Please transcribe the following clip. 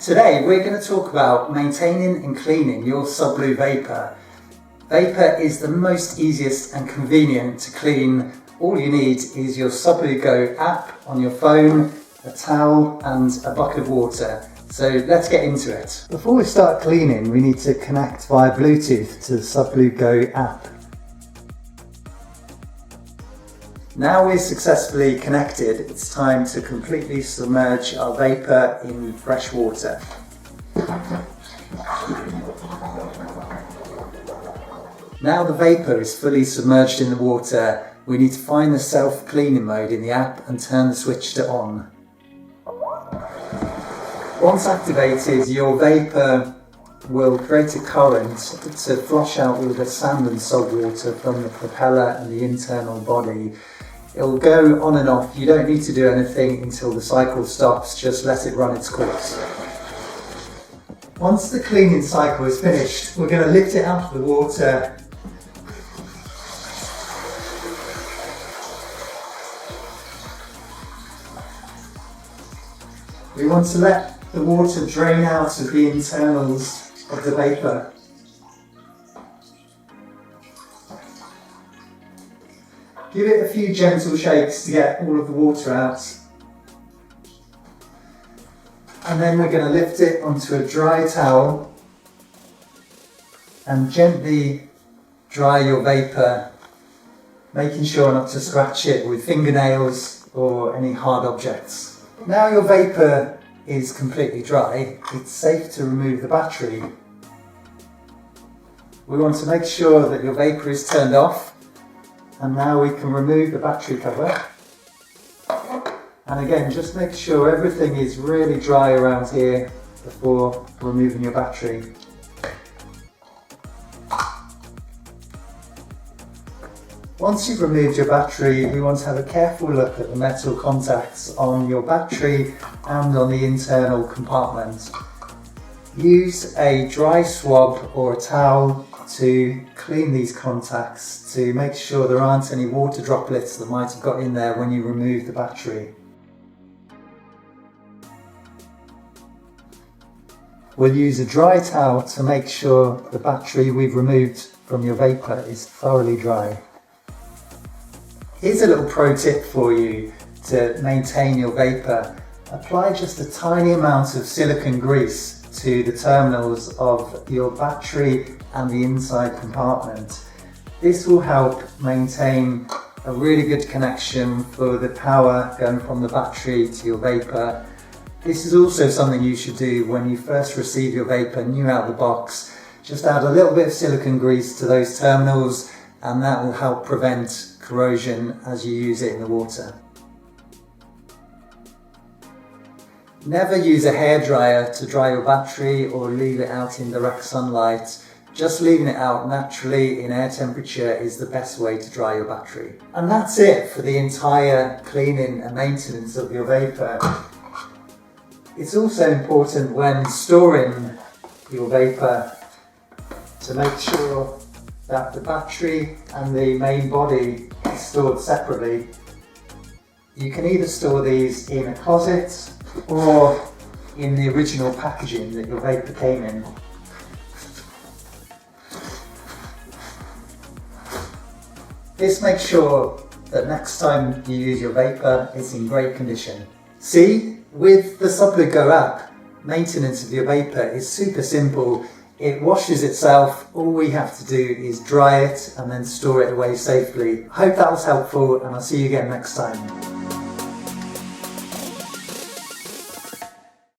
Today we're going to talk about maintaining and cleaning your Sublue Vapor. Vapor is the most easiest and convenient to clean. All you need is your Sublue.Go app on your phone, a towel and a bucket of water. So let's get into it. Before we start cleaning, we need to connect via Bluetooth to the Sublue.Go app. Now we're successfully connected, it's time to completely submerge our vapor in fresh water. Now the vapor is fully submerged in the water, we need to find the self-cleaning mode in the app and turn the switch to on. Once activated, your vapor will create a current to flush out all the sand and salt water from the propeller and the internal body. It will go on and off. You don't need to do anything until the cycle stops, just let it run its course. Once the cleaning cycle is finished, we're going to lift it out of the water. We want to let the water drain out of the internals of the vapor. Give it a few gentle shakes to get all of the water out. And then we're going to lift it onto a dry towel and gently dry your vapor, making sure not to scratch it with fingernails or any hard objects. Now your vapor is completely dry, it's safe to remove the battery. We want to make sure that your vapor is turned off. And now we can remove the battery cover. And again, just make sure everything is really dry around here before removing your battery. Once you've removed your battery, we want to have a careful look at the metal contacts on your battery and on the internal compartment. Use a dry swab or a towel to clean these contacts to make sure there aren't any water droplets that might have got in there when you remove the battery. We'll use a dry towel to make sure the battery we've removed from your vapor is thoroughly dry. Here's a little pro tip for you to maintain your vapor. Apply just a tiny amount of silicone grease to the terminals of your battery and the inside compartment. This will help maintain a really good connection for the power going from the battery to your vapor. This is also something you should do when you first receive your vapor new out of the box. Just add a little bit of silicone grease to those terminals and that will help prevent corrosion as you use it in the water. Never use a hairdryer to dry your battery or leave it out in direct sunlight. Just leaving it out naturally in air temperature is the best way to dry your battery. And that's it for the entire cleaning and maintenance of your vapor. It's also important when storing your vapor to make sure that the battery and the main body is stored separately. You can either store these in a closet or in the original packaging that your vapor came in. This makes sure that next time you use your vapor, it's in great condition. See, with the Sublue.Go app, maintenance of your vapor is super simple. It washes itself, all we have to do is dry it and then store it away safely. I hope that was helpful and I'll see you again next time.